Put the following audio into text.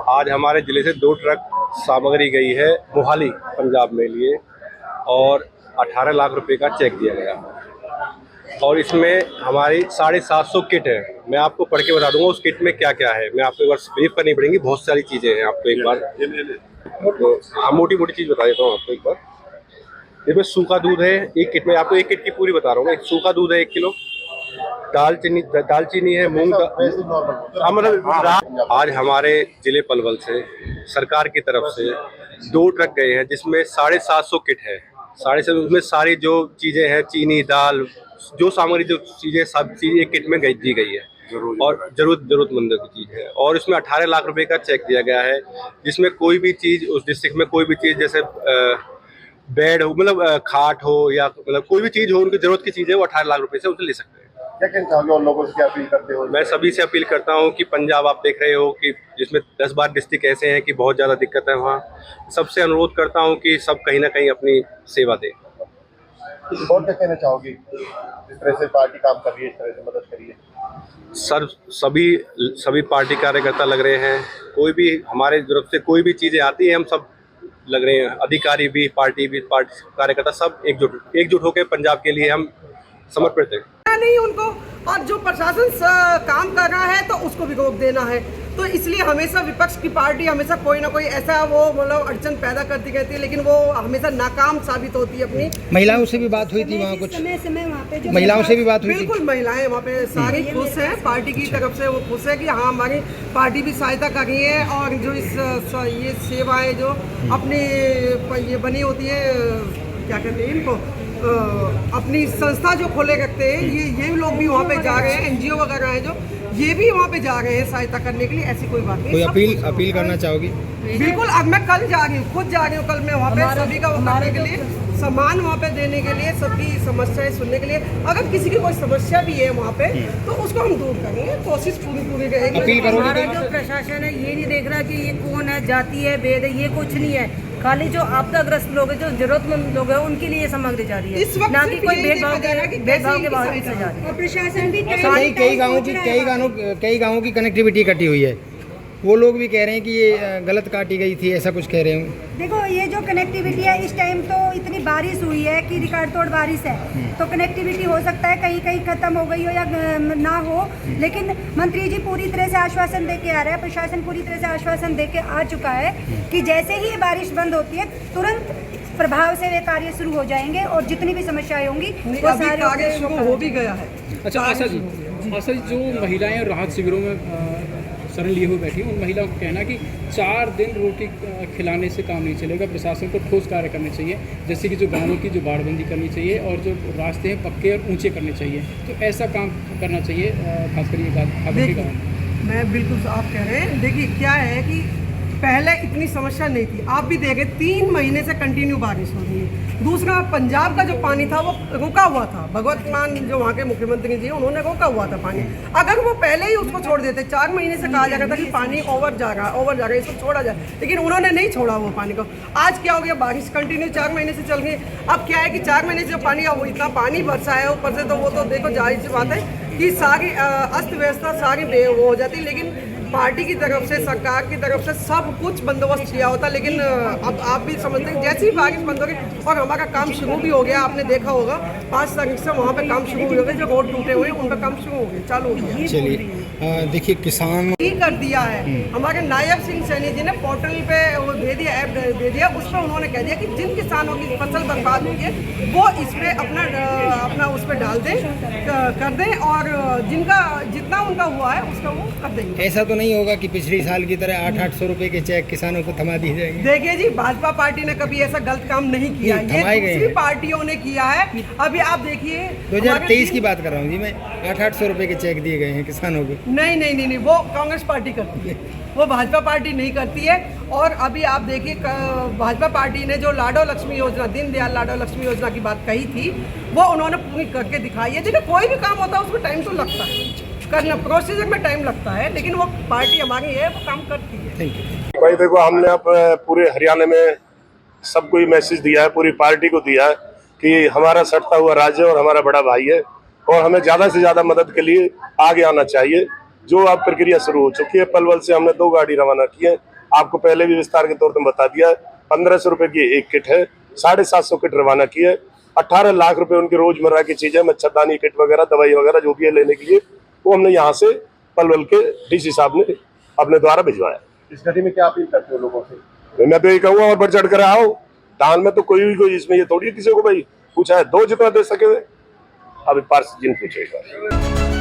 आज हमारे ज़िले से 2 ट्रक सामग्री गई है मोहाली पंजाब में लिए और 18 लाख रुपए का चेक दिया गया और इसमें हमारी 750 किट है। मैं आपको पढ़ के बता दूंगा उस किट में क्या क्या है। मैं आपको एक बार ब्रीफ करनी पड़ेगी, बहुत सारी चीज़ें हैं। आपको एक बार तो मोटी मोटी चीज़ बता देता हूँ आपको एक बार। इसमें सूखा दूध है एक किट में, आपको एक किट की पूरी बता रहा हूँ। एक सूखा दूध है 1 किलो, दालचीनी है, मूंग मतलब आज हमारे जिले पलवल से सरकार की तरफ से 2 ट्रक गए हैं जिसमें 750 किट है। 750 उसमें सारी जो चीज़ें हैं, चीनी, दाल, जो सामग्री, जो चीज़ें, सब चीज़ एक किट में दी गई है और जरूरतमंदों की चीज़ है। और इसमें 18 लाख रुपए का चेक दिया गया है जिसमें कोई भी चीज़ उस डिस्ट्रिक्ट में, कोई भी चीज़ जैसे बेड हो, मतलब खाट हो, या मतलब कोई भी चीज़ हो, उनकी जरूरत की चीज़ है, वो 18 लाख रुपए से उसे ले सकते हैं। क्या कहना चाहोगे और लोगों से क्या अपील करते हो? मैं सभी से अपील करता हूं कि पंजाब आप देख रहे हो कि जिसमें 10-12 डिस्ट्रिक्ट ऐसे हैं कि बहुत ज़्यादा दिक्कत है। वहाँ सबसे अनुरोध करता हूं कि सब कहीं ना कहीं अपनी सेवा दें। और क्या कहना चाहोगे? जिस तरह से पार्टी काम कर रही है, इस तरह से मदद करिए। सर, सभी पार्टी कार्यकर्ता लग रहे हैं। कोई भी हमारे तरफ से कोई भी चीज़ें आती हैं, हम सब लग रहे हैं। अधिकारी भी, पार्टी कार्यकर्ता सब एकजुट होकर पंजाब के लिए हम समर्पित हैं। नहीं उनको, और जो प्रशासन काम कर रहा है तो उसको भी रोक देना है। तो इसलिए हमेशा विपक्ष की पार्टी हमेशा कोई ना कोई ऐसा वो मतलब अड़चन पैदा करती रहती है, लेकिन वो हमेशा नाकाम साबित होती है अपनी। महिलाओं से भी बात हुई थी वहाँ, कुछ समय वहाँ पे महिलाओं से भी बात हुई थी। बिल्कुल, महिलाएं वहाँ पे सारी खुश हैं, पार्टी की तरफ से वो खुश है कि हाँ हमारी पार्टी भी सहायता कर रही है। और जो ये सेवाएं जो अपनी ये बनी होती है, क्या कहते हैं इनको, अपनी संस्था जो खोले रखते हैं, ये लोग भी वहाँ पे जा रहे हैं। NGO वगैरह हैं जो, ये भी वहाँ पे जा रहे हैं सहायता करने के लिए। ऐसी कोई बात नहीं। कोई अपील करना चाहोगी? बिल्कुल, अब मैं कल जा रही हूँ, खुद जा रही हूँ कल मैं वहाँ पे सभी का करने के लिए, सामान वहाँ पे देने के लिए, सबकी समस्याएं सुनने के लिए। अगर किसी की कोई समस्या भी है वहाँ पे तो उसको हम दूर करेंगे, कोशिश पूरी रहेगी। अपील करोगे? हमारा जो प्रशासन है ये नहीं देख रहा कि ये कौन है, जाति है, भेद है, ये कुछ नहीं है। खाली जो आपदाग्रस्त लोग हैं, जो जरूरतमंद लोग हैं, उनके लिए सामग्री जा रही है, ना कि कोई भेदभाव के बावजूद से जा रही है। प्रशासन भी कई गाँवों की कनेक्टिविटी कटी हुई है। वो लोग भी कह रहे हैं कि ये गलत काटी गई थी, ऐसा कुछ कह रहे हैं। देखो, ये जो कनेक्टिविटी है, इस टाइम तो इतनी बारिश हुई है कि रिकॉर्ड तोड़ बारिश है, तो कनेक्टिविटी हो सकता है कहीं कहीं खत्म हो गई हो या ना हो। लेकिन मंत्री जी पूरी तरह से आश्वासन दे के आ रहे हैं, प्रशासन पूरी तरह से आश्वासन दे के आ चुका है कि जैसे ही ये बारिश बंद होती है तुरंत प्रभाव से वे कार्य शुरू हो जाएंगे और जितनी भी समस्याएं होंगी वो सारे कार्य शुरू हो भी गया है। अच्छा, आशा जी, जो महिलाएं राहत शिविरों में शरण लिए हुए बैठी हैं, उन महिलाओं का कहना है कि 4 दिन रोटी खिलाने से काम नहीं चलेगा। प्रशासन को ठोस कार्य करने चाहिए, जैसे कि जो गाँवों की जो बाड़बंदी करनी चाहिए और जो रास्ते हैं पक्के और ऊंचे करने चाहिए। तो ऐसा काम करना चाहिए, खासकर ये बात। मैं बिल्कुल आप कह रहे हैं। देखिए क्या है कि पहले इतनी समस्या नहीं थी, आप भी देखें 3 महीने से कंटिन्यू बारिश हो रही है। दूसरा, पंजाब का जो पानी था वो रुका हुआ था। भगवत मान जो वहाँ के मुख्यमंत्री जी उन्होंने रोका हुआ था पानी। अगर वो पहले ही उसको छोड़ देते, 4 महीने से कहा जा रहा था कि पानी ओवर जा रहा है, इसको छोड़ा जाए, लेकिन उन्होंने नहीं छोड़ा वो पानी को। आज क्या हो गया, बारिश कंटिन्यू 4 महीने से चल गई। अब क्या है कि 4 महीने से जो पानी वो इतना पानी बरसा है ऊपर से, तो वो तो देखो जाहिर सी बात है कि सारी अस्त व्यवस्था सारी वो हो जाती। लेकिन पार्टी की तरफ से, सरकार की तरफ से सब कुछ बंदोबस्त किया होता। लेकिन अब आप भी समझते हैं जैसे ही बारिश बंद हो गई और हमारा काम शुरू भी हो गया, आपने देखा होगा 5 तारीख से वहाँ पे काम शुरू हो गए, जो रोड टूटे हुए उन पर काम शुरू हो गया, चालू हो गया। चलिए, देखिए किसान ही कर दिया है। हमारे नायब सिंह सैनी जी ने पोर्टल पे वो दे दिया, ऐप दे दिया, उस पर उन्होंने कह दिया कि जिन किसानों की फसल बर्बाद हुई है वो इस पे अपना उस पर डाल दें, कर दें, और जिनका जितना उनका हुआ है उसका वो कर देंगे। ऐसा तो नहीं होगा कि पिछली साल की तरह 800-800 रुपए के चेक किसानों को थमा दिए जाएंगे? देखिए जी, भाजपा पार्टी ने कभी ऐसा गलत काम नहीं किया, ये दूसरी पार्टियों ने किया है। अभी आप देखिए 2023 की बात कर रहा हूँ जी मैं, 800-800 रुपए के चेक दिए गए हैं किसानों को। नहीं, वो कांग्रेस पार्टी करती है, वो भाजपा पार्टी नहीं करती है। और अभी आप देखिए भाजपा पार्टी ने जो लाडो लक्ष्मी योजना, दीनदयाल लाडो लक्ष्मी योजना की बात कही थी, वो उन्होंने पूरी करके दिखाई है। देखिए कोई भी काम होता है उसमें टाइम तो लगता है, करना प्रोसीजर में टाइम लगता है, लेकिन वो पार्टी हमारी है, वो काम करती है। थैंक यू भाई देखो, हमने अब पूरे हरियाणा में सबको ये मैसेज दिया है, पूरी पार्टी को दिया है कि हमारा सटता हुआ राज्य और हमारा बड़ा भाई है और हमें ज़्यादा से ज़्यादा मदद के लिए आगे आना चाहिए। जो अब प्रक्रिया शुरू हो चुकी है, पलवल से हमने 2 गाड़ी रवाना की है आपको पहले भी विस्तार के तौर पर बता दिया है। 1500 रुपए की एक किट है, 750 किट रवाना की है। 18 लाख रुपए उनकी रोजमर्रा की चीजें, मच्छरदानी किट वगैरह, दवाई वगैरह जो भी है लेने के लिए, वो हमने यहाँ से पलवल के डीसी साहब ने अपने द्वारा भिजवाया। इस घड़ी में क्या अपील करते हो लोगों से? मैं तो ये कहूँगा और बढ़ चढ़ कर आओ, दान में तो कोई इसमें ये थोड़ी किसी को भाई पूछा है, दो जितना दे सके। अभी पार्स जिन पूछेगा।